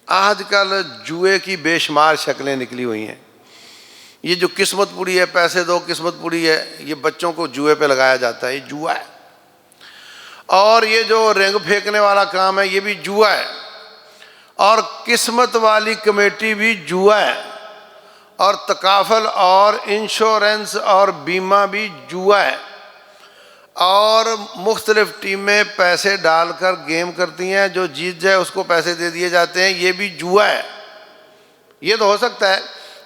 آج کل جوئے کی بے شمار شکلیں نکلی ہوئی ہیں. یہ جو قسمت پوری ہے، پیسے دو قسمت پوری ہے، یہ بچوں کو جوئے پہ لگایا جاتا ہے، یہ جوا ہے. اور یہ جو رنگ پھینکنے والا کام ہے یہ بھی جوا ہے. اور قسمت والی کمیٹی بھی جوا ہے. اور تکافل اور انشورنس اور بیمہ بھی جوا ہے. اور مختلف ٹیمیں پیسے ڈال کر گیم کرتی ہیں، جو جیت جائے اس کو پیسے دے دیے جاتے ہیں، یہ بھی جوا ہے. یہ تو ہو سکتا ہے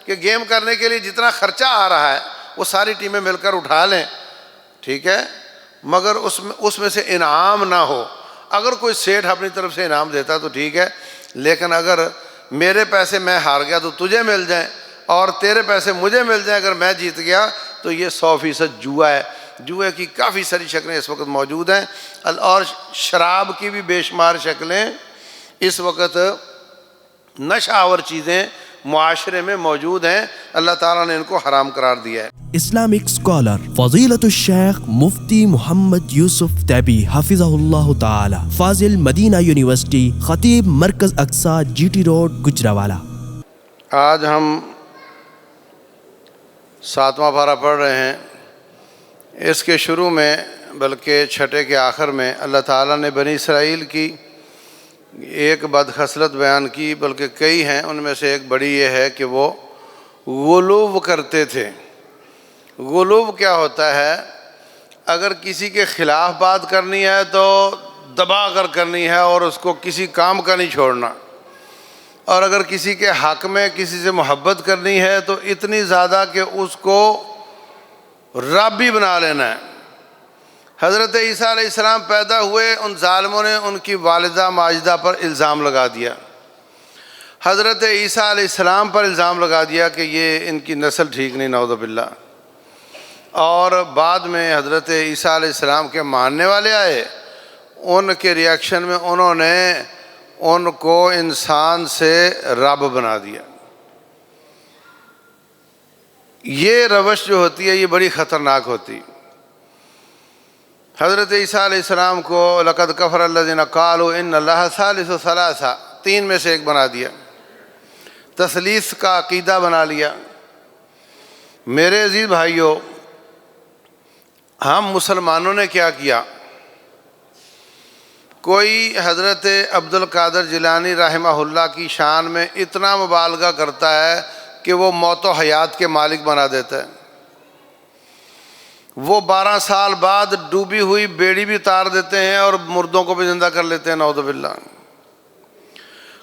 کہ گیم کرنے کے لیے جتنا خرچہ آ رہا ہے وہ ساری ٹیمیں مل کر اٹھا لیں، ٹھیک ہے، مگر اس میں سے انعام نہ ہو. اگر کوئی سیٹھ اپنی طرف سے انعام دیتا تو ٹھیک ہے، لیکن اگر میرے پیسے میں ہار گیا تو تجھے مل جائیں اور تیرے پیسے مجھے مل جائیں اگر میں جیت گیا، تو یہ 100% جوا ہے. جوئے کی کافی ساری شکلیں اس وقت موجود ہیں، اور شراب کی بھی بے شمار شکلیں اس وقت نشہ آور چیزیں معاشرے میں موجود ہیں. اللہ تعالیٰ نے ان کو حرام قرار دیا ہے. اسلامک اسکالر فضیلت الشیخ مفتی محمد یوسف طیبی حفظہ اللہ تعالی، فاضل مدینہ یونیورسٹی، خطیب مرکز اقصی، جی ٹی روڈ، گجرانوالہ. آج ہم 7واں پارہ پڑھ رہے ہیں. اس کے شروع میں بلکہ چھٹے کے آخر میں اللہ تعالیٰ نے بنی اسرائیل کی ایک بدخصلت بیان کی، بلکہ کئی ہیں، ان میں سے ایک بڑی یہ ہے کہ وہ غلو کرتے تھے. غلو کیا ہوتا ہے؟ اگر کسی کے خلاف بات کرنی ہے تو دبا کر کرنی ہے اور اس کو کسی کام کا نہیں چھوڑنا، اور اگر کسی کے حق میں کسی سے محبت کرنی ہے تو اتنی زیادہ کہ اس کو رب بھی بنا لینا ہے. حضرت عیسیٰ علیہ السلام پیدا ہوئے، ان ظالموں نے ان کی والدہ ماجدہ پر الزام لگا دیا. حضرت عیسیٰ علیہ السلام پر الزام لگا دیا کہ یہ ان کی نسل ٹھیک نہیں، نعوذ باللہ. اور بعد میں حضرت عیسیٰ علیہ السلام کے ماننے والے آئے، ان کے ریاکشن میں انہوں نے ان کو انسان سے رب بنا دیا. یہ روش جو ہوتی ہے یہ بڑی خطرناک ہوتی. حضرت عیسیٰ علیہ السلام کو لقد کفر الذین قالوا ان اللہ ثالث ثلاثہ، 3 میں سے ایک بنا دیا، تثلیث کا عقیدہ بنا لیا. میرے عزیز بھائیوں، ہم مسلمانوں نے کیا کیا؟ کوئی حضرت عبد القادر جیلانی رحمہ اللہ کی شان میں اتنا مبالغہ کرتا ہے کہ وہ موت و حیات کے مالک بنا دیتا ہے. وہ 12 سال بعد ڈوبی ہوئی بیڑی بھی اتار دیتے ہیں اور مردوں کو بھی زندہ کر لیتے ہیں، نعوذ باللہ.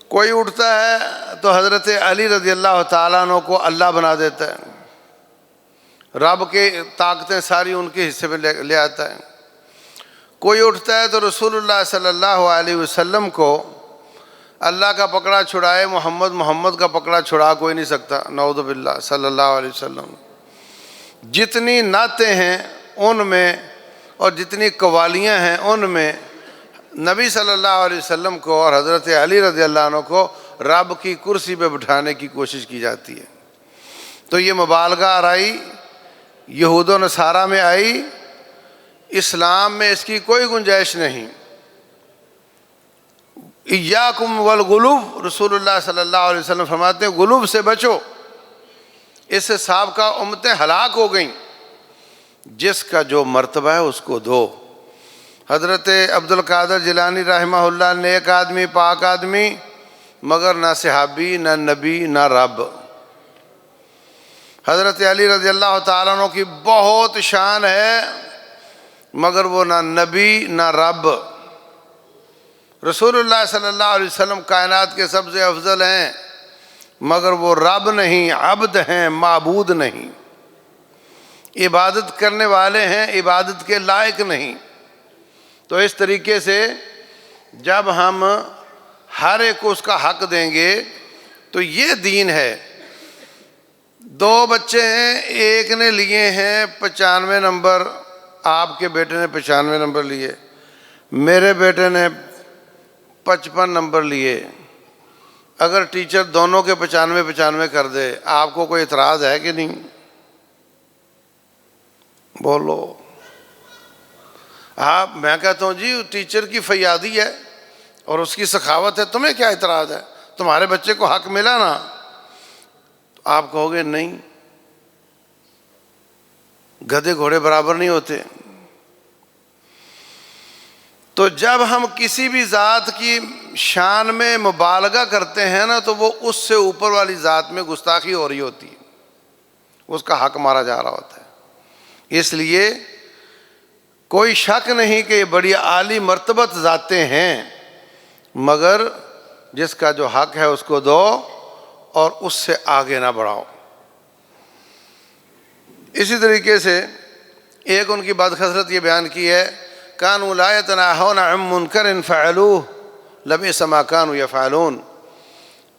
کوئی اٹھتا ہے تو حضرت علی رضی اللہ تعالیٰ عنہ کو اللہ بنا دیتا ہے، رب کے طاقتیں ساری ان کے حصے میں لے آتا ہے. کوئی اٹھتا ہے تو رسول اللہ صلی اللہ علیہ وسلم کو اللہ کا پکڑا چھڑائے، محمد کا پکڑا چھڑا کوئی نہیں سکتا، نعوذ باللہ، صلی اللہ علیہ وسلم. جتنی نعتیں ہیں ان میں اور جتنی قوالیاں ہیں ان میں نبی صلی اللہ علیہ وسلم کو اور حضرت علی رضی اللہ عنہ کو رب کی کرسی پہ بٹھانے کی کوشش کی جاتی ہے. تو یہ مبالغہ آرائی یہود و نصارہ میں آئی، اسلام میں اس کی کوئی گنجائش نہیں. ایاکم والغلو، رسول اللہ صلی اللہ علیہ وسلم فرماتے ہیں غلو سے بچو، اس سے سابقہ امتیں ہلاک ہو گئیں. جس کا جو مرتبہ ہے اس کو دو. حضرت عبد القادر جیلانی رحمہ اللہ نیک آدمی، پاک آدمی، مگر نہ صحابی، نہ نبی، نہ رب. حضرت علی رضی اللہ تعالیٰ عنہ کی بہت شان ہے، مگر وہ نہ نبی نہ رب. رسول اللہ صلی اللہ علیہ وسلم کائنات کے سب سے افضل ہیں، مگر وہ رب نہیں، عبد ہیں، معبود نہیں. عبادت کرنے والے ہیں، عبادت کے لائق نہیں. تو اس طریقے سے جب ہم ہر ایک کو اس کا حق دیں گے تو یہ دین ہے. 2 بچے ہیں، ایک نے لیے ہیں 95 نمبر، آپ کے بیٹے نے 95 نمبر لیے، میرے بیٹے نے 55 نمبر لیے. اگر ٹیچر دونوں کے 95 کر دے، آپ کو کوئی اعتراض ہے کہ نہیں؟ بولو. میں کہتا ہوں جی ٹیچر کی فیاضی ہے اور اس کی سخاوت ہے، تمہیں کیا اعتراض ہے؟ تمہارے بچے کو حق ملا نا، تو آپ کہو گے نہیں، گدھے گھوڑے برابر نہیں ہوتے۔ تو جب ہم کسی بھی ذات کی شان میں مبالغہ کرتے ہیں نا، تو وہ اس سے اوپر والی ذات میں گستاخی ہو رہی ہوتی ہے، اس کا حق مارا جا رہا ہوتا ہے۔ اس لیے کوئی شک نہیں کہ یہ بڑی عالی مرتبت ذاتیں ہیں، مگر جس کا جو حق ہے اس کو دو اور اس سے آگے نہ بڑھاؤ۔ اسی طریقے سے ایک ان کی بدخصلت یہ بیان کی ہے، کانوا لا یتناہون عن منکر فعلوہ لبئس ما کانوا یفعلون،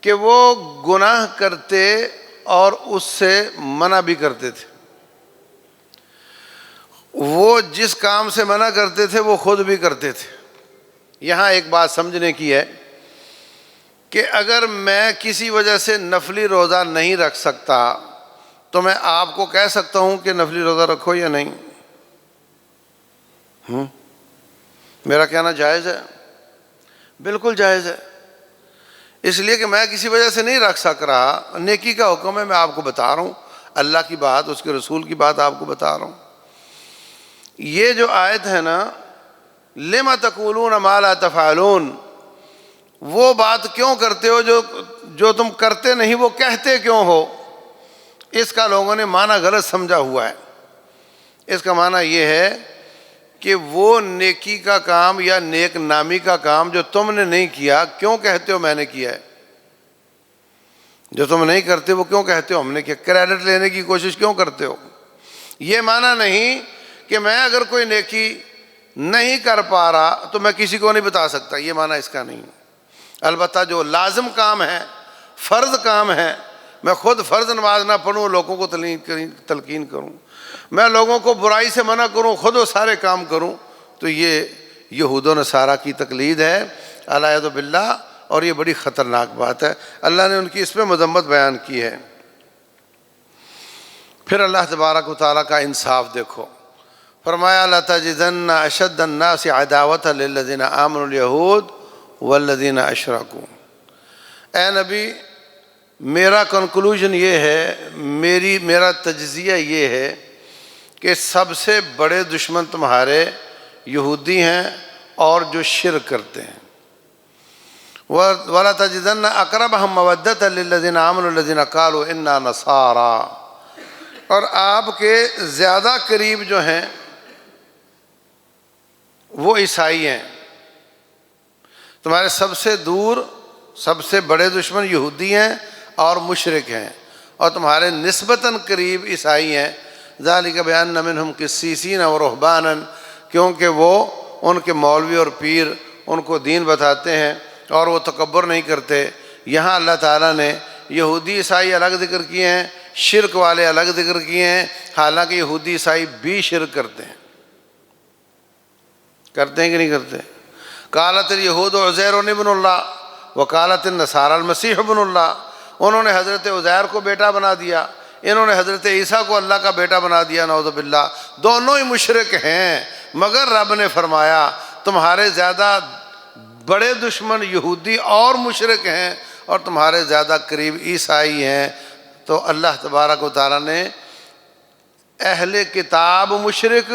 کہ وہ گناہ کرتے اور اس سے منع بھی کرتے تھے۔ وہ جس کام سے منع کرتے تھے وہ خود بھی کرتے تھے۔ یہاں ایک بات سمجھنے کی ہے کہ اگر میں کسی وجہ سے نفلی روزہ نہیں رکھ سکتا تو میں آپ کو کہہ سکتا ہوں کہ نفلی روزہ رکھو یا نہیں؟ میرا کہنا جائز ہے؟ بالکل جائز ہے، اس لیے کہ میں کسی وجہ سے نہیں رکھ سک رہا، نیکی کا حکم ہے، میں آپ کو بتا رہا ہوں، اللہ کی بات، اس کے رسول کی بات آپ کو بتا رہا ہوں۔ یہ جو آیت ہے نا، لِمَ تَقُولُونَ مَا لَا تَفْعَلُونَ، وہ بات کیوں کرتے ہو جو تم کرتے نہیں، وہ کہتے کیوں ہو؟ اس کا لوگوں نے معنی غلط سمجھا ہوا ہے۔ اس کا معنی یہ ہے کہ وہ نیکی کا کام یا نیک نامی کا کام جو تم نے نہیں کیا، کیوں کہتے ہو میں نے کیا ہے؟ جو تم نہیں کرتے وہ کیوں کہتے ہو ہم نے کیا؟ کریڈٹ لینے کی کوشش کیوں کرتے ہو؟ یہ معنی نہیں کہ میں اگر کوئی نیکی نہیں کر پا رہا تو میں کسی کو نہیں بتا سکتا، یہ معنی اس کا نہیں۔ البتہ جو لازم کام ہے، فرض کام ہے، میں خود فرض نماز نہ پڑھوں، لوگوں کو تلقین کروں، میں لوگوں کو برائی سے منع کروں، خود وہ سارے کام کروں، تو یہ یہود و نصارہ کی تقلید ہے الیاذ باللہ، اور یہ بڑی خطرناک بات ہے۔ اللہ نے ان کی اس میں مذمت بیان کی ہے۔ پھر اللہ تبارک و تعالیٰ کا انصاف دیکھو، فرمایا لَتَجِدَنَّ أَشَدَّ النَّاسِ عَدَاوَةً لِلَّذِينَ آمَنُوا الْيَهُودَ وَالَّذِينَ أَشْرَكُوا۔ اے نبی، میرا کنکلوژن یہ ہے، میرا تجزیہ یہ ہے کہ سب سے بڑے دشمن تمہارے یہودی ہیں اور جو شرک کرتے ہیں۔ وَلَتَجِدَنَّ أَقْرَبَهُم مَّوَدَّةً لِلَّذِينَ آمَنُوا الَّذِينَ قَالُوا إِنَّا نَصَارَىٰ، اور آپ کے زیادہ قریب جو ہیں وہ عیسائی ہیں۔ تمہارے سب سے دور، سب سے بڑے دشمن یہودی ہیں اور مشرک ہیں، اور تمہارے نسبتاً قریب عیسائی ہیں۔ ذَلِكَ بِأَنَّ مِنْهُمْ قِسِّيسِينَ وَرُهْبَانًا، کیونکہ وہ ان کے مولوی اور پیر ان کو دین بتاتے ہیں اور وہ تکبر نہیں کرتے۔ یہاں اللہ تعالیٰ نے یہودی عیسائی الگ ذکر کیے ہیں، شرک والے الگ ذکر کیے ہیں، حالانکہ یہودی عیسائی بھی شرک کرتے ہیں۔ کرتے ہیں کہ نہیں کرتے؟ قالت الیہود عزیر ابن اللہ وقالت النصارى المسیح ابن اللہ، انہوں نے حضرت عزیر کو بیٹا بنا دیا، انہوں نے حضرت عیسیٰ کو اللہ کا بیٹا بنا دیا، نعوذ باللہ۔ دونوں ہی مشرک ہیں، مگر رب نے فرمایا تمہارے زیادہ بڑے دشمن یہودی اور مشرک ہیں اور تمہارے زیادہ قریب عیسائی ہیں۔ تو اللہ تبارک و تعالیٰ نے اہل کتاب مشرک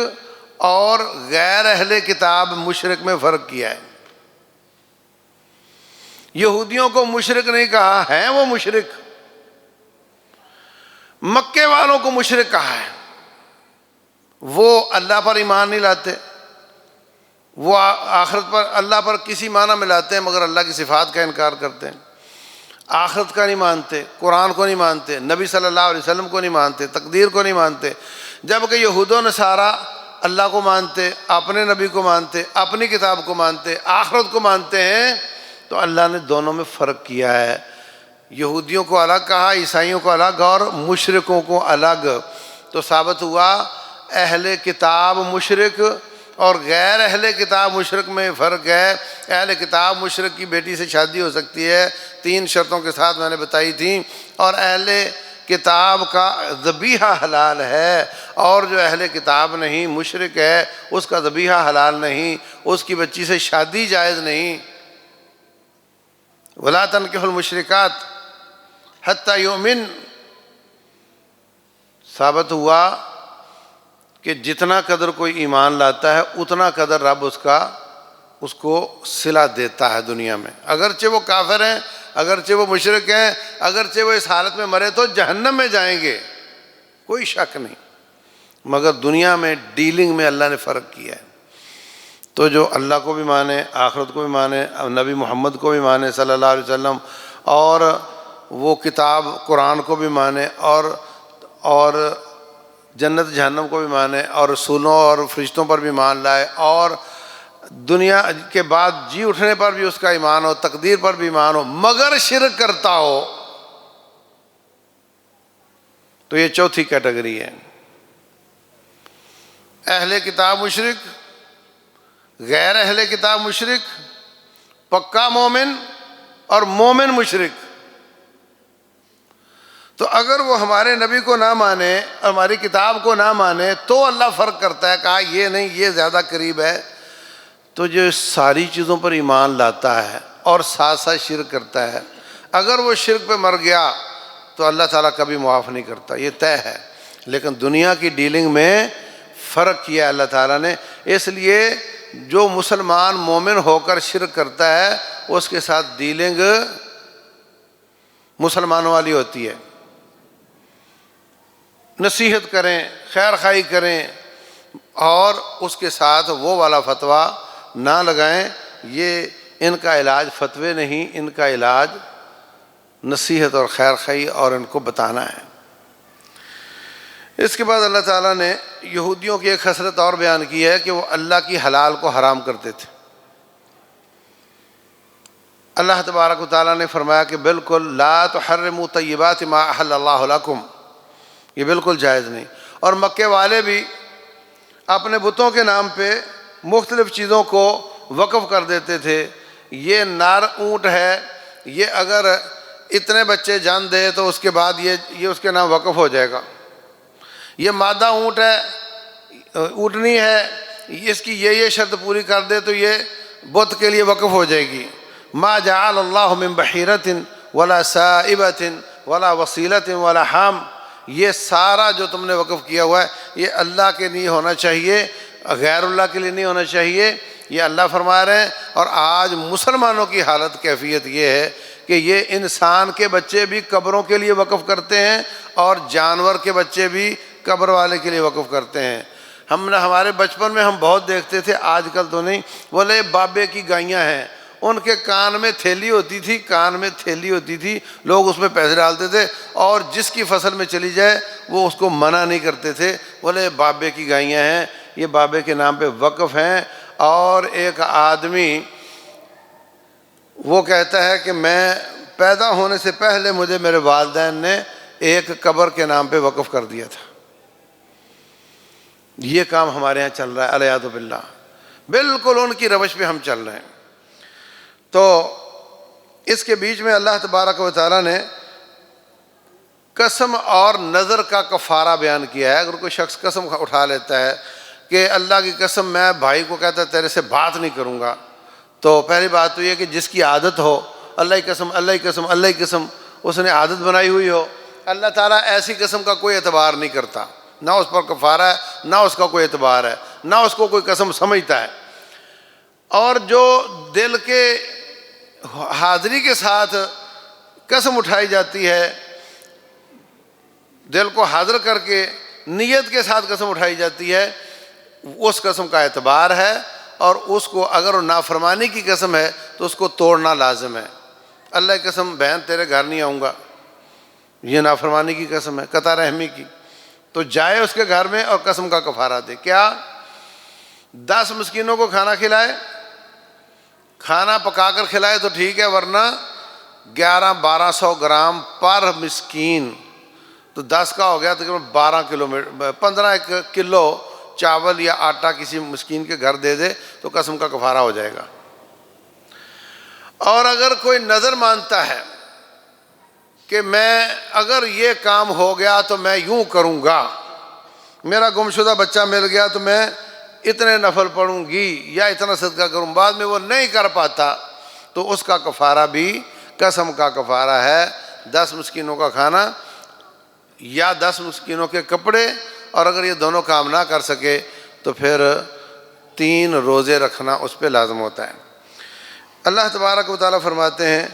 اور غیر اہل کتاب مشرک میں فرق کیا ہے۔ یہودیوں کو مشرک نہیں کہا، ہیں وہ مشرک۔ مکے والوں کو مشرک کہا ہے، وہ اللہ پر ایمان نہیں لاتے، وہ آخرت پر، اللہ پر کسی معنی میں لاتے ہیں مگر اللہ کی صفات کا انکار کرتے ہیں، آخرت کا نہیں مانتے، قرآن کو نہیں مانتے، نبی صلی اللہ علیہ وسلم کو نہیں مانتے، تقدیر کو نہیں مانتے۔ جبکہ یہود و نصارہ اللہ کو مانتے، اپنے نبی کو مانتے، اپنی کتاب کو مانتے، آخرت کو مانتے ہیں۔ تو اللہ نے دونوں میں فرق کیا ہے، یہودیوں کو الگ کہا، عیسائیوں کو الگ، اور مشرکوں کو الگ۔ تو ثابت ہوا اہل کتاب مشرک اور غیر اہل کتاب مشرک میں فرق ہے۔ اہل کتاب مشرک کی بیٹی سے شادی ہو سکتی ہے 3 شرطوں کے ساتھ میں نے بتائی تھی، اور اہل کتاب کا ذبیحہ حلال ہے، اور جو اہل کتاب نہیں مشرک ہے اس کا ذبیحہ حلال نہیں، اس کی بچی سے شادی جائز نہیں۔ ولا تنکحوا المشرکات حتی یؤمن، ثابت ہوا کہ جتنا قدر کوئی ایمان لاتا ہے اتنا قدر رب اس کو صلہ دیتا ہے دنیا میں، اگرچہ وہ کافر ہیں، اگرچہ وہ مشرک ہیں، اگرچہ وہ اس حالت میں مرے تو جہنم میں جائیں گے، کوئی شک نہیں، مگر دنیا میں ڈیلنگ میں اللہ نے فرق کیا ہے۔ تو جو اللہ کو بھی مانے، آخرت کو بھی مانے، نبی محمد کو بھی مانے صلی اللہ علیہ وسلم، اور وہ کتاب قرآن کو بھی مانے، اور جنت جہنم کو بھی مانے، اور رسولوں اور فرشتوں پر بھی مان لائے، اور دنیا کے بعد جی اٹھنے پر بھی اس کا ایمان ہو، تقدیر پر بھی ایمان ہو، مگر شرک کرتا ہو، تو یہ چوتھی کیٹیگری ہے۔ اہل کتاب مشرک، غیر اہل کتاب مشرک، پکا مومن اور مومن مشرک۔ تو اگر وہ ہمارے نبی کو نہ مانے، ہماری کتاب کو نہ مانے، تو اللہ فرق کرتا ہے، کہا یہ نہیں، یہ زیادہ قریب ہے۔ تو جو ساری چیزوں پر ایمان لاتا ہے اور ساتھ ساتھ شرک کرتا ہے، اگر وہ شرک پہ مر گیا تو اللہ تعالیٰ کبھی معاف نہیں کرتا، یہ طے ہے۔ لیکن دنیا کی ڈیلنگ میں فرق کیا اللہ تعالیٰ نے، اس لیے جو مسلمان مومن ہو کر شرک کرتا ہے اس کے ساتھ ڈیلنگ مسلمانوں والی ہوتی ہے، نصیحت کریں، خیر خواہی کریں، اور اس کے ساتھ وہ والا فتویٰ نہ لگائیں۔ یہ ان کا علاج فتوے نہیں، ان کا علاج نصیحت اور خیر خواہی اور ان کو بتانا ہے۔ اس کے بعد اللہ تعالیٰ نے یہودیوں کی ایک خصلت اور بیان کی ہے کہ وہ اللہ کی حلال کو حرام کرتے تھے۔ اللہ تبارک و تعالیٰ نے فرمایا کہ بالکل لا تحرموا طیبات ما احل اللہ لکم، یہ بالکل جائز نہیں۔ اور مکے والے بھی اپنے بتوں کے نام پہ مختلف چیزوں کو وقف کر دیتے تھے۔ یہ نر اونٹ ہے، یہ اگر اتنے بچے جان دے تو اس کے بعد یہ اس کے نام وقف ہو جائے گا۔ یہ مادہ اونٹ ہے، اونٹنی ہے، اس کی یہ شرط پوری کر دے تو یہ بت کے لیے وقف ہو جائے گی۔ ما جعل اللہ من بحیرۃ ولا سائبۃ ولا وصیلۃ ولا حام، یہ سارا جو تم نے وقف کیا ہوا ہے یہ اللہ کے لیے ہونا چاہیے، غیر اللہ کے لیے نہیں ہونا چاہیے، یہ اللہ فرما رہے ہیں۔ اور آج مسلمانوں کی حالت کیفیت یہ ہے کہ یہ انسان کے بچے بھی قبروں کے لیے وقف کرتے ہیں اور جانور کے بچے بھی قبر والے کے لیے وقف کرتے ہیں۔ ہمارے بچپن میں ہم بہت دیکھتے تھے، آج کل تو نہیں، بولے بابے کی گائیاں ہیں، ان کے کان میں تھیلی ہوتی تھی، لوگ اس میں پیسے ڈالتے تھے، اور جس کی فصل میں چلی جائے وہ اس کو منع نہیں کرتے تھے، بولے بابے کی گائیاں ہیں، یہ بابے کے نام پہ وقف ہیں۔ اور ایک آدمی وہ کہتا ہے کہ میں پیدا ہونے سے پہلے مجھے میرے والدین نے ایک قبر کے نام پہ وقف کر دیا تھا۔ یہ کام ہمارے ہاں چل رہا ہے، الیاذ باللہ، بالکل ان کی روش پہ ہم چل رہے ہیں۔ تو اس کے بیچ میں اللہ تبارک و تعالیٰ نے قسم اور نظر کا کفارہ بیان کیا ہے۔ اگر کوئی شخص قسم اٹھا لیتا ہے کہ اللہ کی قسم میں بھائی کو کہتا ہے تیرے سے بات نہیں کروں گا، تو پہلی بات تو یہ کہ جس کی عادت ہو اللہ کی قسم اللہ کی قسم اللہ کی قسم، اس نے عادت بنائی ہوئی ہو، اللہ تعالیٰ ایسی قسم کا کوئی اعتبار نہیں کرتا، نہ اس پر کفارہ ہے نہ اس کا کوئی اعتبار ہے، نہ اس کو کوئی قسم سمجھتا ہے۔ اور جو دل کے حاضری کے ساتھ قسم اٹھائی جاتی ہے، دل کو حاضر کر کے نیت کے ساتھ قسم اٹھائی جاتی ہے، اس قسم کا اعتبار ہے، اور اس کو اگر نافرمانی کی قسم ہے تو اس کو توڑنا لازم ہے۔ اللہ کی قسم بہن تیرے گھر نہیں آؤں گا، یہ نافرمانی کی قسم ہے، قطع رحمی کی، تو جائے اس کے گھر میں اور قسم کا کفارہ دے۔ کیا 10 مسکینوں کو کھانا کھلائے، کھانا پکا کر کھلائے تو ٹھیک ہے، ورنہ 1100-1200 گرام پر مسکین، تو 10 کا ہو گیا تقریباً 15 کلو چاول یا آٹا کسی مسکین کے گھر دے دے تو قسم کا کفارہ ہو جائے گا۔ اور اگر کوئی نظر مانتا ہے کہ میں اگر یہ کام ہو گیا تو میں یوں کروں گا، میرا گمشدہ بچہ مل گیا تو میں اتنے نفل پڑھوں گی یا اتنا صدقہ کروں، بعد میں وہ نہیں کر پاتا، تو اس کا کفارہ بھی قسم کا کفارہ ہے 10 مسکینوں کا کھانا یا 10 مسکینوں کے کپڑے، اور اگر یہ دونوں کام نہ کر سکے تو پھر 3 روزے رکھنا اس پہ لازم ہوتا ہے۔ اللہ تبارک و تعالیٰ فرماتے ہیں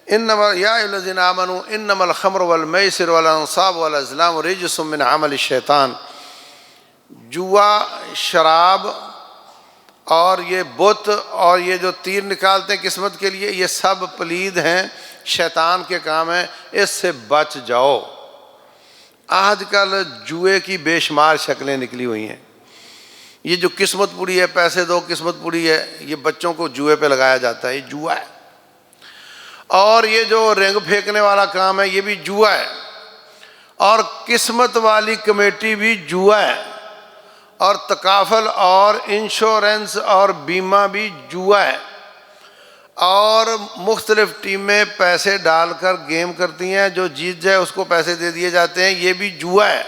انما یا ایھا الذین آمنوا انما الخمر والمیسر والانصاب والازلام رجس من عمل الشیطان، جوا، شراب اور یہ بت اور یہ جو تیر نکالتے ہیں قسمت کے لیے، یہ سب پلید ہیں، شیطان کے کام ہیں، اس سے بچ جاؤ۔ آج کل جوئے کی بے شمار شکلیں نکلی ہوئی ہیں۔ یہ جو قسمت پوری ہے، پیسے دو قسمت پوری ہے، یہ بچوں کو جوئے پہ لگایا جاتا ہے، یہ جوا ہے۔ اور یہ جو رنگ پھینکنے والا کام ہے یہ بھی جوا ہے، اور قسمت والی کمیٹی بھی جوا ہے، اور تکافل اور انشورنس اور بیمہ بھی جوا ہے، اور مختلف ٹیمیں پیسے ڈال کر گیم کرتی ہیں، جو جیت جائے اس کو پیسے دے دیے جاتے ہیں، یہ بھی جوا ہے۔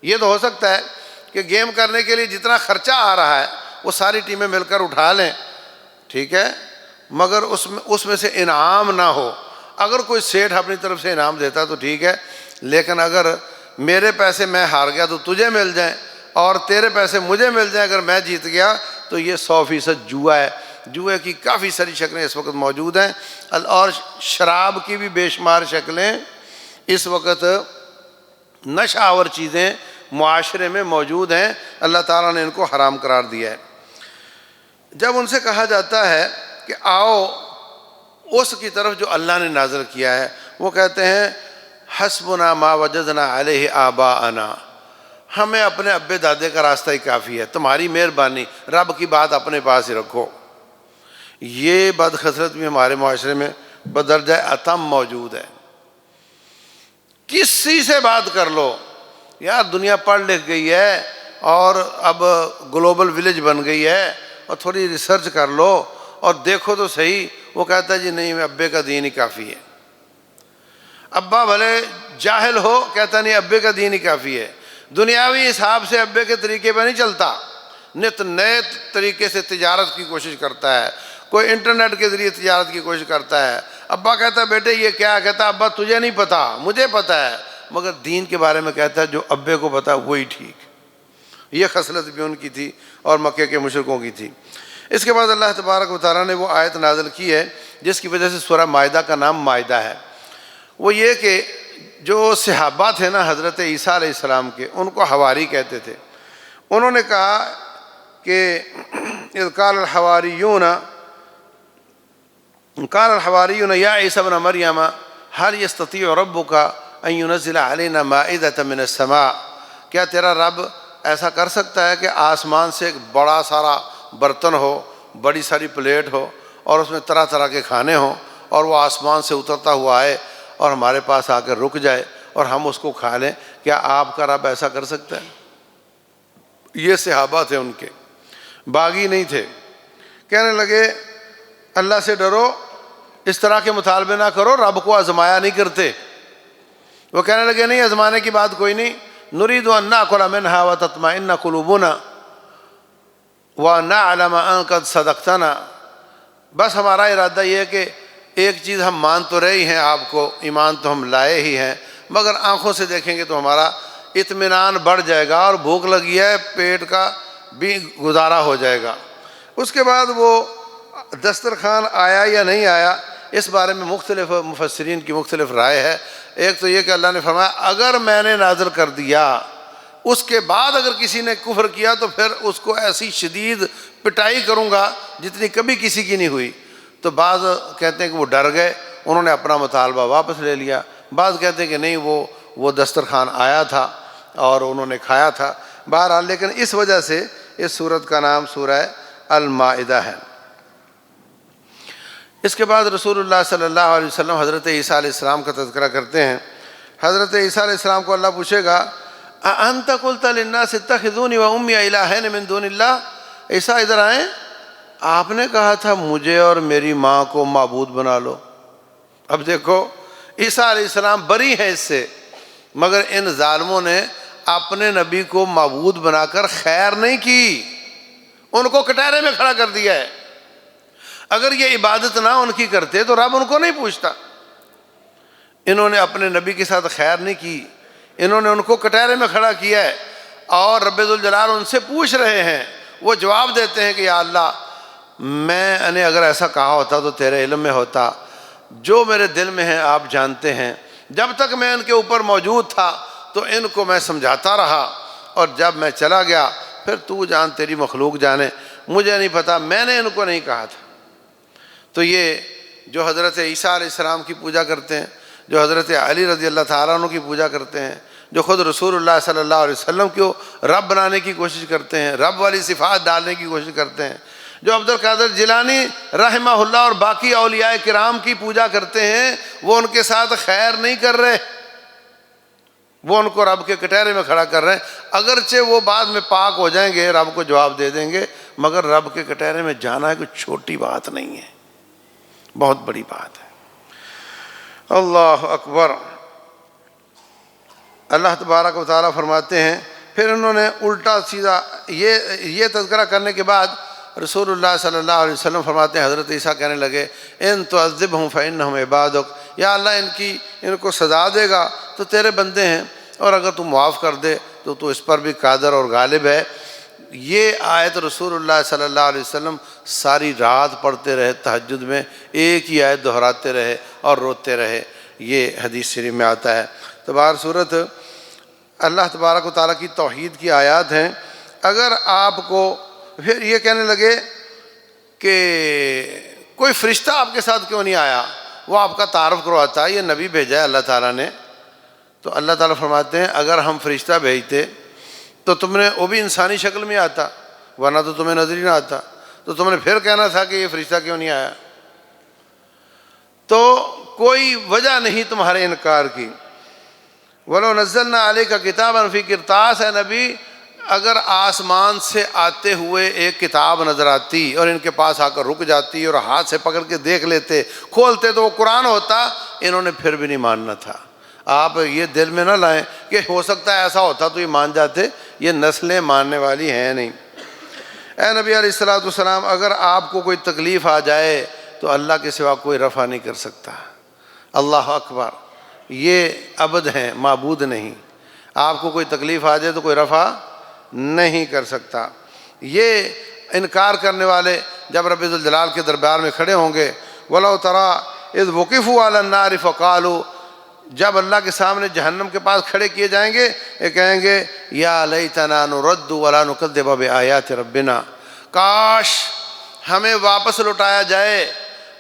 یہ تو ہو سکتا ہے کہ گیم کرنے کے لیے جتنا خرچہ آ رہا ہے وہ ساری ٹیمیں مل کر اٹھا لیں، ٹھیک ہے، مگر اس میں سے انعام نہ ہو۔ اگر کوئی سیٹھ اپنی طرف سے انعام دیتا تو ٹھیک ہے، لیکن اگر میرے پیسے میں ہار گیا تو تجھے مل جائیں، اور تیرے پیسے مجھے مل جائیں اگر میں جیت گیا، تو یہ 100% جوا ہے۔ جوئے کی کافی ساری شکلیں اس وقت موجود ہیں، اور شراب کی بھی بے شمار شکلیں اس وقت نشہ آور چیزیں معاشرے میں موجود ہیں، اللہ تعالیٰ نے ان کو حرام قرار دیا ہے۔ جب ان سے کہا جاتا ہے کہ آؤ اس کی طرف جو اللہ نے نازل کیا ہے، وہ کہتے ہیں حسبنا ما وجدنا علیہ آباءنا، ہمیں اپنے ابے دادے کا راستہ ہی کافی ہے، تمہاری مہربانی، رب کی بات اپنے پاس ہی رکھو۔ یہ بدخسرت بھی ہمارے معاشرے میں بدرجہ اتم موجود ہے۔ کسی سے بات کر لو، یار دنیا پڑھ لکھ گئی ہے اور اب گلوبل ولیج بن گئی ہے، اور تھوڑی ریسرچ کر لو اور دیکھو تو صحیح، وہ کہتا ہے جی نہیں، ابے کا دین ہی کافی ہے۔ ابا بھلے جاہل ہو، کہتا نہیں ابے کا دین ہی کافی ہے۔ دنیاوی حساب سے ابے کے طریقے پہ نہیں چلتا، نت نئے طریقے سے تجارت کی کوشش کرتا ہے، کوئی انٹرنیٹ کے ذریعے تجارت کی کوشش کرتا ہے۔ ابا کہتا ہے بیٹے یہ کیا، کہتا ابا تجھے نہیں پتا، مجھے پتا ہے، مگر دین کے بارے میں کہتا ہے جو ابے کو پتا وہی ٹھیک۔ یہ خصلت بھی ان کی تھی اور مکے کے مشرکوں کی تھی۔ اس کے بعد اللہ تبارک و تعالیٰ نے وہ آیت نازل کی ہے جس کی وجہ سے سورہ مائدہ کا نام مائدہ ہے۔ وہ یہ کہ جو صحابہ تھے نا حضرت عیسیٰ علیہ السلام کے، ان کو حواری کہتے تھے۔ انہوں نے کہا کہ اذ قال الحواریون یا عیسیٰ ابن مریم هل یستطیع ربک ان ینزل علینا مائدۃ من السماء، کیا تیرا رب ایسا کر سکتا ہے کہ آسمان سے ایک بڑا سارا برتن ہو، بڑی ساری پلیٹ ہو، اور اس میں طرح طرح کے کھانے ہوں، اور وہ آسمان سے اترتا ہوا آئے اور ہمارے پاس آ کر رک جائے اور ہم اس کو کھا لیں؟ کیا آپ کا رب ایسا کر سکتا ہے؟ یہ صحابہ تھے، ان کے باغی نہیں تھے۔ کہنے لگے اللہ سے ڈرو، اس طرح کے مطالبے نہ کرو، رب کو آزمایا نہیں کرتے۔ وہ کہنے لگے نہیں، آزمانے کی بات کوئی نہیں، نرید ان ناکل منہا وتطمئن قلوبنا ونعلم ان قد صدقتنا، بس ہمارا ارادہ یہ ہے کہ ایک چیز ہم مان تو رہے ہی ہیں، آپ کو ایمان تو ہم لائے ہی ہیں، مگر آنکھوں سے دیکھیں گے تو ہمارا اطمینان بڑھ جائے گا، اور بھوک لگی ہے، پیٹ کا بھی گزارا ہو جائے گا۔ اس کے بعد وہ دسترخوان آیا یا نہیں آیا، اس بارے میں مختلف مفسرین کی مختلف رائے ہے۔ ایک تو یہ کہ اللہ نے فرمایا اگر میں نے نازل کر دیا، اس کے بعد اگر کسی نے کفر کیا تو پھر اس کو ایسی شدید پٹائی کروں گا جتنی کبھی کسی کی نہیں ہوئی۔ تو بعض کہتے ہیں کہ وہ ڈر گئے، انہوں نے اپنا مطالبہ واپس لے لیا۔ بعض کہتے ہیں کہ نہیں، وہ دسترخوان آیا تھا اور انہوں نے کھایا تھا۔ بہرحال لیکن اس وجہ سے اس سورت کا نام سورہ المائدہ ہے۔ اس کے بعد رسول اللہ صلی اللہ علیہ وسلم حضرت عیسیٰ علیہ السلام کا تذکرہ کرتے ہیں۔ حضرت عیسیٰ علیہ السلام کو اللہ پوچھے گا اَأَنْتَ قُلْتَ لِلنَّاسِ اتَّخِذُونِي وَأُمِّيَ إِلَٰهَيْنِ مِن دُونِ اللَّهِ، عیسیٰ ادھر آئیں، آپ نے کہا تھا مجھے اور میری ماں کو معبود بنا لو۔ اب دیکھو عیسیٰ علیہ السلام بری ہیں اس سے، مگر ان ظالموں نے اپنے نبی کو معبود بنا کر خیر نہیں کی، ان کو کٹہرے میں کھڑا کر دیا ہے۔ اگر یہ عبادت نہ ان کی کرتے تو رب ان کو نہیں پوچھتا۔ انہوں نے اپنے نبی کے ساتھ خیر نہیں کی، انہوں نے ان کو کٹہرے میں کھڑا کیا ہے، اور رب ذوالجلال ان سے پوچھ رہے ہیں۔ وہ جواب دیتے ہیں کہ یا اللہ، میں نے اگر ایسا کہا ہوتا تو تیرے علم میں ہوتا، جو میرے دل میں ہے آپ جانتے ہیں۔ جب تک میں ان کے اوپر موجود تھا تو ان کو میں سمجھاتا رہا، اور جب میں چلا گیا پھر تو جان، تیری مخلوق جانے، مجھے نہیں پتا، میں نے ان کو نہیں کہا تھا۔ تو یہ جو حضرت عیسیٰ علیہ السلام کی پوجا کرتے ہیں، جو حضرت علی رضی اللہ تعالیٰ عنہ کی پوجا کرتے ہیں، جو خود رسول اللہ صلی اللہ علیہ وسلم کو رب بنانے کی کوشش کرتے ہیں، رب والی صفات ڈالنے کی کوشش کرتے ہیں، جو عبد القادر جیلانی رحمہ اللہ اور باقی اولیاء کرام کی پوجا کرتے ہیں، وہ ان کے ساتھ خیر نہیں کر رہے، وہ ان کو رب کے کٹہرے میں کھڑا کر رہے ہیں۔ اگرچہ وہ بعد میں پاک ہو جائیں گے، رب کو جواب دے دیں گے، مگر رب کے کٹہرے میں جانا ہے کوئی چھوٹی بات نہیں ہے، بہت بڑی بات ہے۔ اللہ اکبر۔ اللہ تبارک و تعالیٰ فرماتے ہیں، پھر انہوں نے الٹا سیدھا یہ تذکرہ کرنے کے بعد رسول اللہ صلی اللہ علیہ وسلم فرماتے ہیں، حضرت عیسیٰ کہنے لگے ان تعذبہم فإنہم عبادک، یا اللہ ان کو سزا دے گا تو تیرے بندے ہیں، اور اگر تو معاف کر دے تو تو اس پر بھی قادر اور غالب ہے۔ یہ آیت رسول اللہ صلی اللہ علیہ وسلم ساری رات پڑھتے رہے، تہجد میں ایک ہی آیت دہراتے رہے اور روتے رہے، یہ حدیث شریف میں آتا ہے۔ تو بہر صورت اللہ تبارک و تعالیٰ کی توحید کی آیات ہیں۔ اگر آپ کو پھر یہ کہنے لگے کہ کوئی فرشتہ آپ کے ساتھ کیوں نہیں آیا، وہ آپ کا تعارف کرواتا ہے، یہ نبی بھیجا ہے اللہ تعالیٰ نے، تو اللہ تعالیٰ فرماتے ہیں اگر ہم فرشتہ بھیجتے تو تم نے، وہ بھی انسانی شکل میں آتا، ورنہ تو تمہیں نظر ہی نہ آتا، تو تم نے پھر کہنا تھا کہ یہ فرشتہ کیوں نہیں آیا۔ تو کوئی وجہ نہیں تمہارے انکار کی۔ وَلَوْ نَزَّلْنَا عَلَيْكَ كِتَابًا فِي قِرْطَاسٍ، اے نبی اگر آسمان سے آتے ہوئے ایک کتاب نظر آتی اور ان کے پاس آ کر رک جاتی اور ہاتھ سے پکڑ کے دیکھ لیتے، کھولتے تو وہ قرآن ہوتا، انہوں نے پھر بھی نہیں ماننا تھا۔ آپ یہ دل میں نہ لائیں کہ ہو سکتا ہے ایسا ہوتا تو یہ مان جاتے، یہ نسلیں ماننے والی ہیں نہیں۔ اے نبی علیہ الصلوۃ والسلام، اگر آپ کو کوئی تکلیف آ جائے تو اللہ کے سوا کوئی رفع نہیں کر سکتا۔ اللہ اکبر، یہ عبد ہیں، معبود نہیں۔ آپ کو کوئی تکلیف آ جائے تو کوئی رفع نہیں کر سکتا۔ یہ انکار کرنے والے جب رب ذوالجلال کے دربار میں کھڑے ہوں گے، وَلَوْ تَرَىٰ إِذْ وُقِفُوا عَلَى النَّارِ فَقَالُوا، جب اللہ کے سامنے جہنم کے پاس کھڑے کیے جائیں گے، یہ کہیں گے یا لیتنا نرد ولا نکذب بآیات ربنا، کاش ہمیں واپس لوٹایا جائے،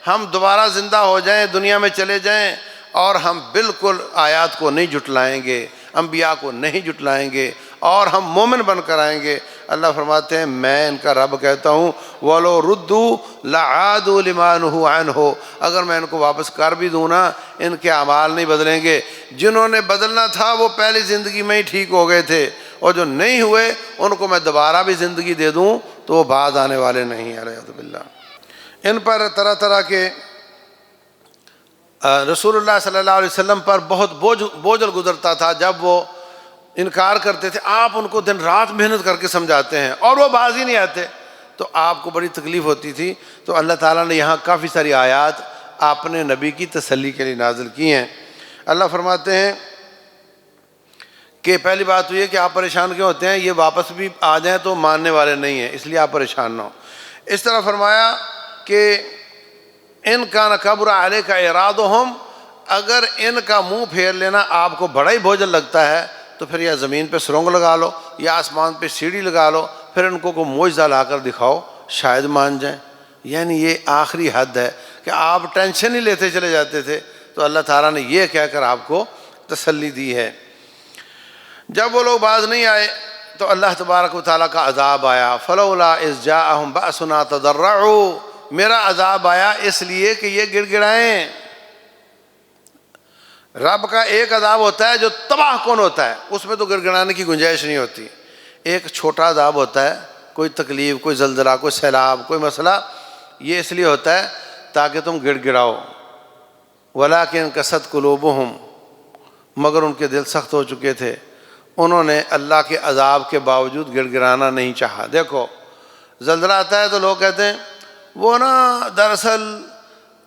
ہم دوبارہ زندہ ہو جائیں، دنیا میں چلے جائیں، اور ہم بالکل آیات کو نہیں جھٹلائیں گے، انبیاء کو نہیں جھٹلائیں گے، اور ہم مومن بن کر آئیں گے۔ اللہ فرماتے ہیں میں ان کا رب کہتا ہوں وَلَوْ رُدُّوا لَعَادُوا لِمَا نُهُوا عَنْهُ، اگر میں ان کو واپس کر بھی دوں نا، ان کے اعمال نہیں بدلیں گے۔ جنہوں نے بدلنا تھا وہ پہلی زندگی میں ہی ٹھیک ہو گئے تھے، اور جو نہیں ہوئے ان کو میں دوبارہ بھی زندگی دے دوں تو وہ بعد آنے والے نہیں۔ اعوذ باللہ۔ ان پر طرح طرح کے رسول اللہ صلی اللہ علیہ وسلم پر بہت بوجھل گزرتا تھا جب وہ انکار کرتے تھے۔ آپ ان کو دن رات محنت کر کے سمجھاتے ہیں اور وہ باز ہی نہیں آتے، تو آپ کو بڑی تکلیف ہوتی تھی۔ تو اللہ تعالیٰ نے یہاں کافی ساری آیات اپنے نبی کی تسلی کے لیے نازل کی ہیں۔ اللہ فرماتے ہیں کہ پہلی بات تو یہ کہ آپ پریشان کیوں ہوتے ہیں، یہ واپس بھی آ جائیں تو ماننے والے نہیں ہیں، اس لیے آپ پریشان نہ ہو۔ اس طرح فرمایا کہ ان کا کبر علیک اعراضہم، اگر ان کا منہ پھیر لینا آپ کو بڑا ہی بوجھل لگتا ہے تو پھر یا زمین پہ سرنگ لگا لو یا آسمان پہ سیڑھی لگا لو، پھر ان کو کوئی معجزہ لا کر دکھاؤ، شاید مان جائیں۔ یعنی یہ آخری حد ہے کہ آپ ٹینشن ہی لیتے چلے جاتے تھے، تو اللہ تعالیٰ نے یہ کہہ کر آپ کو تسلی دی ہے۔ جب وہ لوگ باز نہیں آئے تو اللہ تبارک و تعالیٰ کا عذاب آیا۔ فلولا اذ جاءہم بأسنا تضرعوا، میرا عذاب آیا اس لیے کہ یہ گڑ گڑائیں۔ رب کا ایک عذاب ہوتا ہے جو تباہ کن ہوتا ہے، اس میں تو گڑ گڑانے کی گنجائش نہیں ہوتی۔ ایک چھوٹا عذاب ہوتا ہے، کوئی تکلیف، کوئی زلزلہ، کوئی سیلاب، کوئی مسئلہ، یہ اس لیے ہوتا ہے تاکہ تم گڑ گڑاؤ۔ وَلَٰكِن قَسَتْ قُلُوبُهُمْ، مگر ان کے دل سخت ہو چکے تھے، انہوں نے اللہ کے عذاب کے باوجود گڑ گڑانا نہیں چاہا۔ دیکھو زلزلہ آتا ہے تو لوگ کہتے ہیں وہ نا دراصل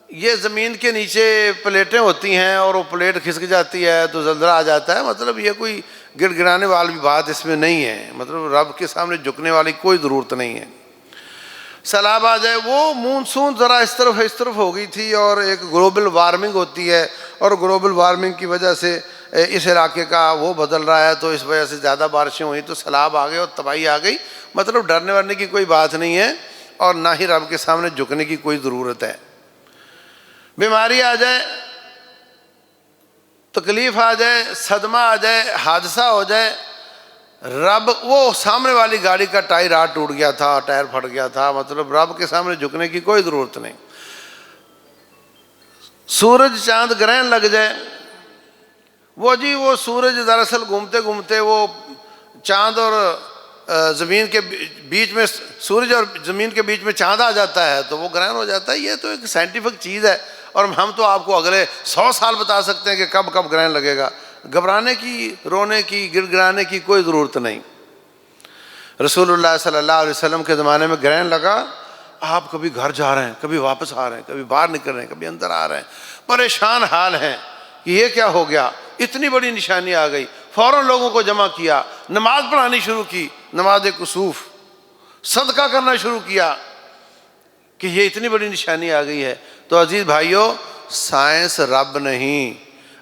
یہ زمین کے نیچے پلیٹیں ہوتی ہیں اور وہ پلیٹ کھسک جاتی ہے تو زلزلہ آ جاتا ہے. مطلب یہ کوئی گڑ گڑانے والی بات اس میں نہیں ہے. مطلب رب کے سامنے جھکنے والی کوئی ضرورت نہیں ہے. سیلاب آ جائے, وہ مونسون ذرا اس طرف ہو گئی تھی, اور ایک گلوبل وارمنگ ہوتی ہے, اور گلوبل وارمنگ کی وجہ سے اس علاقے کا وہ بدل رہا ہے, تو اس وجہ سے زیادہ بارشیں ہوئیں تو سیلاب آ گئے اور تباہی آ گئی. مطلب ڈرنے ورنے کی کوئی بات نہیں ہے, اور نہ ہی رب کے سامنے جھکنے کی کوئی ضرورت ہے. بیماری آ جائے, تکلیف آ جائے, صدمہ آ جائے, حادثہ ہو جائے, رب وہ سامنے والی گاڑی کا ٹائر ٹوٹ گیا تھا, ٹائر پھٹ گیا تھا, مطلب رب کے سامنے جھکنے کی کوئی ضرورت نہیں. سورج چاند گرہن لگ جائے, وہ سورج دراصل گھومتے گھومتے وہ چاند اور زمین کے بیچ میں, سورج اور زمین کے بیچ میں چاند آ جاتا ہے تو وہ گرہن ہو جاتا ہے. یہ تو ایک سائنٹیفک چیز ہے, اور ہم تو آپ کو اگلے 100 سال بتا سکتے ہیں کہ کب گرہن لگے گا. گھبرانے کی, رونے کی, گڑ گڑانے کی کوئی ضرورت نہیں. رسول اللہ صلی اللہ علیہ وسلم کے زمانے میں گرہن لگا, آپ کبھی گھر جا رہے ہیں, کبھی واپس آ رہے ہیں, کبھی باہر نکل رہے ہیں, کبھی اندر آ رہے ہیں, پریشان حال ہیں کہ یہ کیا ہو گیا, اتنی بڑی نشانی آ گئی. فوراً لوگوں کو جمع کیا, نماز پڑھانی شروع کی, نماز کسوف, صدقہ کرنا شروع کیا کہ یہ اتنی بڑی نشانی آ گئی ہے. تو عزیز بھائیوں, سائنس رب نہیں.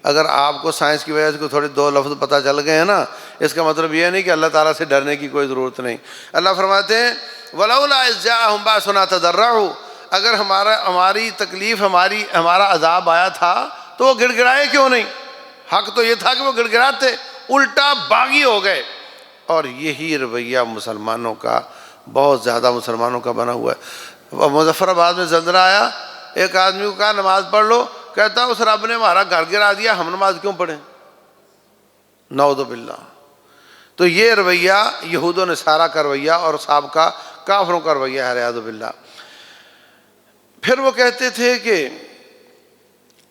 اگر آپ کو سائنس کی وجہ سے تھوڑے 2 لفظ پتہ چل گئے ہیں نا, اس کا مطلب یہ نہیں کہ اللہ تعالیٰ سے ڈرنے کی کوئی ضرورت نہیں. اللہ فرماتے ہیں وَلَوْلَا إِذْ جَاءَهُمْ بَأْسُنَا تَضَرَّعُوا, اگر ہماری تکلیف, ہمارا عذاب آیا تھا تو وہ گڑ گڑائے کیوں نہیں. حق تو یہ تھا کہ وہ گڑ گڑاتے, الٹا باغی ہو گئے. اور یہی رویہ مسلمانوں کا, بہت زیادہ مسلمانوں کا بنا ہوا ہے. مظفر آباد میں زلزلہ آیا, ایک آدمی کو کہا نماز پڑھ لو, کہتا اس رب نے ہمارا گھر گرا دیا, ہم نماز کیوں پڑھیں. نعوذ باللہ. تو یہ رویہ یہود و نصارہ کا رویہ اور سابقہ کافروں کا رویہ ہے, نعوذ باللہ. پھر وہ کہتے تھے کہ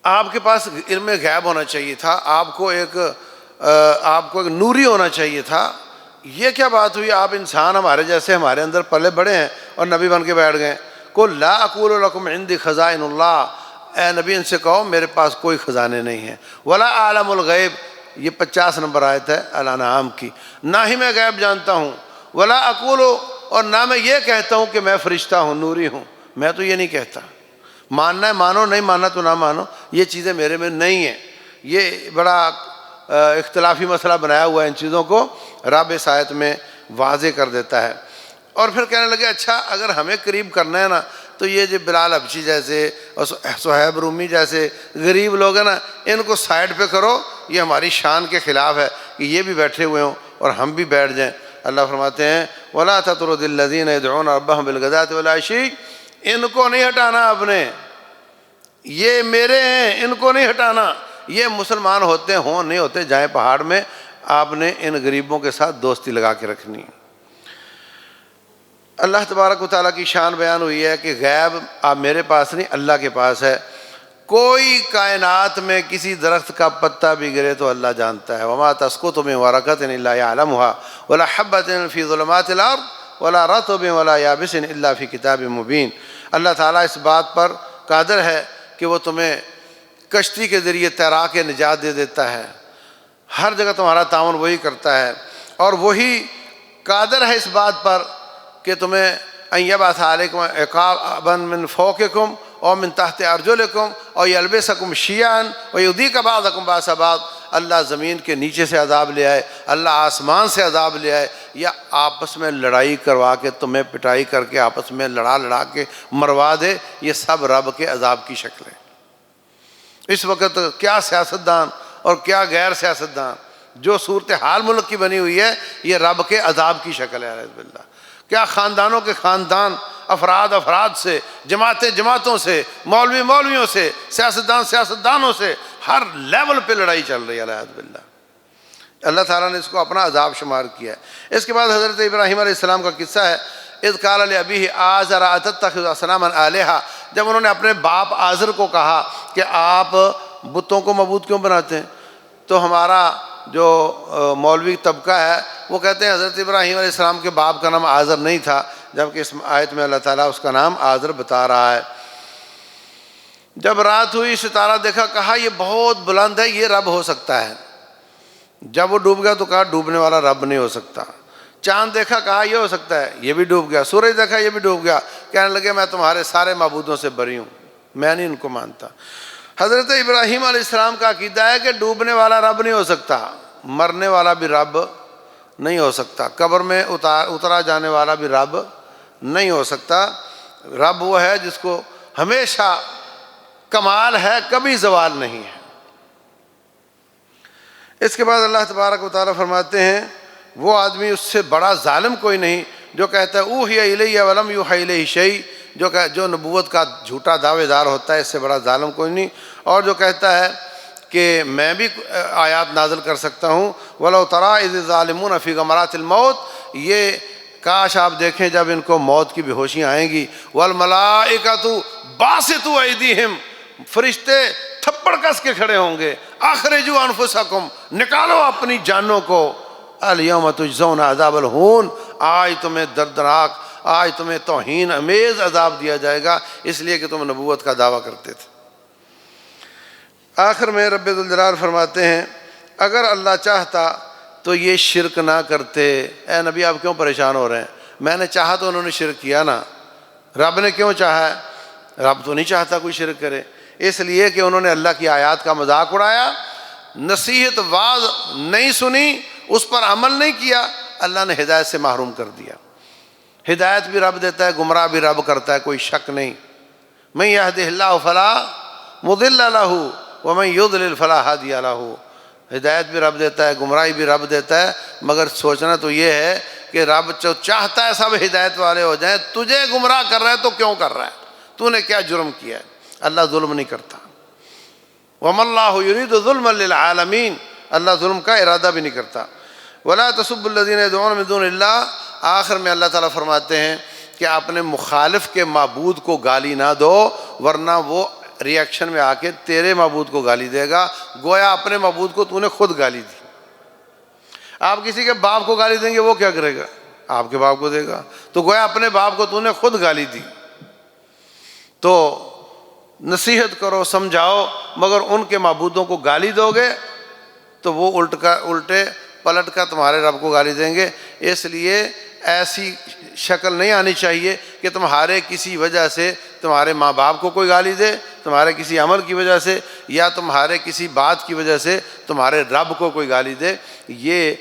آپ کے پاس علم غیب ہونا چاہیے تھا, آپ کو ایک نوری ہونا چاہیے تھا. یہ کیا بات ہوئی, آپ انسان ہمارے جیسے ہمارے اندر پلے بڑے ہیں اور نبی بن کے بیٹھ گئے. قُلْ لَا أَقُولُ لَكُمْ عِنْدِي خَزَائِنُ اللَّهِ, اے نبی ان سے کہو میرے پاس کوئی خزانے نہیں ہیں. وَلَا أَعْلَمُ الْغَيْبِ, یہ 50 نمبر آیت ہے الانعام کی. نہ ہی میں غیب جانتا ہوں. وَلَا أَقُولُ, اور نہ میں یہ کہتا ہوں کہ میں فرشتہ ہوں, نوری ہوں. میں تو یہ نہیں کہتا. ماننا ہے مانو, نہیں ماننا تو نہ مانو, یہ چیزیں میرے میں نہیں ہیں. یہ بڑا اختلافی مسئلہ بنایا ہوا ہے, ان چیزوں کو رب اس آیت میں واضح کر دیتا ہے. اور پھر کہنے لگے اچھا اگر ہمیں قریب کرنا ہے نا تو یہ جو بلال حبشی جیسے اور صہیب رومی جیسے غریب لوگ ہیں نا, ان کو سائڈ پہ کرو, یہ ہماری شان کے خلاف ہے کہ یہ بھی بیٹھے ہوئے ہوں اور ہم بھی بیٹھ جائیں. اللہ فرماتے ہیں وَلَا تَطْرُدِ الَّذِينَ يَدْعُونَ رَبَّهُمْ بِالْغَدَاةِ وَالْعَشِيِّ, ان کو نہیں ہٹانا آپ نے, یہ میرے ہیں, ان کو نہیں ہٹانا. یہ مسلمان ہوتے ہوں نہیں ہوتے, جائیں پہاڑ میں, آپ نے ان غریبوں کے ساتھ دوستی لگا کے رکھنی. اللہ تبارک و تعالیٰ کی شان بیان ہوئی ہے کہ غیب آپ میرے پاس نہیں, اللہ کے پاس ہے. کوئی کائنات میں کسی درخت کا پتا بھی گرے تو اللہ جانتا ہے. وَمَا تَسْقُطُ مِن وَرَقَةٍ إِلَّا يَعْلَمُهَا وَلَا حَبَّةٍ فِي ظُلُمَاتِ الْأَرْضِ وَلَا رَطْبٍ وَلَا يَابِسٍ إِلَّا فِي كِتَابٍ مُبِينٍ. اللہ تعالیٰ اس بات پر قادر ہے کہ وہ تمہیں کشتی کے ذریعے تیرا کے نجات دے دیتا ہے. ہر جگہ تمہارا تعاون وہی کرتا ہے, اور وہی قادر ہے اس بات پر کہ تمہیں ان یبعث علیکم عقابا من فوقکم اور من تحت ارجلکم اور یلبسکم شیعا ویذیق بعضکم بأس بعض. اللہ زمین کے نیچے سے عذاب لے آئے, اللہ آسمان سے عذاب لے آئے, یا آپس میں لڑائی کروا کے تمہیں پٹائی کر کے آپس میں لڑا کے مروا دے. یہ سب رب کے عذاب کی شکلیں. اس وقت کیا سیاستدان اور کیا غیر سیاستدان, جو صورتحال ملک کی بنی ہوئی ہے یہ رب کے عذاب کی شکل ہے. اعوذ باللہ. کیا خاندانوں کے خاندان, افراد سے, جماعتوں سے, مولویوں سے, سیاستدانوں سے, ہر لیول پہ لڑائی چل رہی ہے. اعوذ باللہ. اللہ تعالیٰ نے اس کو اپنا عذاب شمار کیا ہے. اس کے بعد حضرت ابراہیم علیہ السلام کا قصہ ہے. اذ قال لأبیہ آزر اتتخذ اصناما آلہۃ, جب انہوں نے اپنے باپ آزر کو کہا کہ آپ بتوں کو معبود کیوں بناتے ہیں, تو ہمارا جو مولوی طبقہ ہے وہ کہتے ہیں حضرت ابراہیم علیہ السلام کے باپ کا نام آزر نہیں تھا, جبکہ اس آیت میں اللہ تعالیٰ اس کا نام آذر بتا رہا ہے۔ جب رات ہوئی ستارہ دیکھا، کہا یہ بہت بلند ہے، یہ رب ہو سکتا ہے۔ جب وہ ڈوب گیا تو کہا ڈوبنے والا رب نہیں ہو سکتا۔ چاند دیکھا، کہا یہ ہو سکتا ہے، یہ بھی ڈوب گیا۔ سورج دیکھا، یہ بھی ڈوب گیا۔ کہنے لگے میں تمہارے سارے معبودوں سے بری ہوں، میں نہیں ان کو مانتا۔ حضرت ابراہیم علیہ السلام کا عقیدہ ہے کہ ڈوبنے والا رب نہیں ہو سکتا، مرنے والا بھی رب نہیں ہو سکتا، قبر میں اترا جانے والا بھی رب نہیں ہو سکتا۔ رب وہ ہے جس کو ہمیشہ کمال ہے، کبھی زوال نہیں ہے۔ اس کے بعد اللہ تبارک و تعالیٰ فرماتے ہیں وہ آدمی اس سے بڑا ظالم کوئی نہیں جو کہتا ہے اوحی الیہ ولم یوحی الیہ شیء، جو نبوت کا جھوٹا دعوے دار ہوتا ہے، اس سے بڑا ظالم کوئی نہیں۔ اور جو کہتا ہے کہ میں بھی آیات نازل کر سکتا ہوں، وَلَوْ تَرَىٰ إِذِ الظَّالِمُونَ فِي غَمَرَاتِ الْمَوْتِ، یہ کاش آپ دیکھیں جب ان کو موت کی بے ہوشیاں آئیں گی، وَالْمَلَائِكَةُ بَاسِطُو أَيْدِيهِمْ، فرشتے تھپڑ کس کے کھڑے ہوں گے، اخرجوا انفسکم، نکالو اپنی جانوں کو، الیوم تجزون عذاب الہون، آج تمہیں دردناک، آج تمہیں توہین امیز عذاب دیا جائے گا، اس لیے کہ تم نبوت کا دعویٰ کرتے تھے۔ آخر میں رب ذوالجلال فرماتے ہیں اگر اللہ چاہتا تو یہ شرک نہ کرتے۔ اے نبی آپ کیوں پریشان ہو رہے ہیں؟ میں نے چاہا تو انہوں نے شرک کیا نا، رب نے کیوں چاہا ہے؟ رب تو نہیں چاہتا کوئی شرک کرے، اس لیے کہ انہوں نے اللہ کی آیات کا مذاق اڑایا، نصیحت واعظ نہیں سنی، اس پر عمل نہیں کیا، اللہ نے ہدایت سے محروم کر دیا۔ ہدایت بھی رب دیتا ہے، گمراہ بھی رب کرتا ہے، کوئی شک نہیں۔ من یہدہ اللہ فلا مضل لہ ومن یضلل فلا ہادی لہ، ہدایت بھی رب دیتا ہے، گمراہی بھی رب دیتا ہے، مگر سوچنا تو یہ ہے کہ رب جو چاہتا ہے سب ہدایت والے ہو جائیں، تجھے گمراہ کر رہا ہے تو کیوں کر رہا ہے؟ تو نے کیا جرم کیا ہے؟ اللہ ظلم نہیں کرتا۔ وَمَا اللَّهُ يُرِيدُ ظُلْمًا لِلْعَالَمِينَ، اللہ ظلم کا ارادہ بھی نہیں کرتا۔ وَلَا تَسُبُّوا الَّذِينَ يَدْعُونَ مِن دُونِ اللَّهِ، آخر میں اللہ تعالیٰ فرماتے ہیں کہ اپنے مخالف کے معبود کو گالی نہ دو، ورنہ وہ ریاکشن میں آ کے تیرے معبود کو گالی دے گا، گویا اپنے معبود کو تو نے خود گالی دی۔ آپ کسی کے باپ کو گالی دیں گے، وہ کیا کرے گا؟ آپ کے باپ کو دے گا، تو گویا اپنے باپ کو تو نے خود گالی دی۔ تو نصیحت کرو، سمجھاؤ، مگر ان کے معبودوں کو گالی دو گے تو وہ الٹے پلٹ کر تمہارے رب کو گالی دیں گے۔ اس لیے ایسی شکل نہیں آنی چاہیے کہ تمہارے کسی وجہ سے تمہارے ماں باپ کو کوئی گالی دے، تمہارے کسی عمل کی وجہ سے، یا تمہارے کسی بات کی وجہ سے تمہارے رب کو کوئی گالی دے، یہ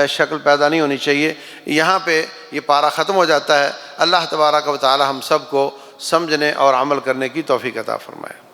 شکل پیدا نہیں ہونی چاہیے۔ یہاں پہ یہ پارہ ختم ہو جاتا ہے۔ اللہ تبارک و تعالی ہم سب کو سمجھنے اور عمل کرنے کی توفیق عطا فرمائے۔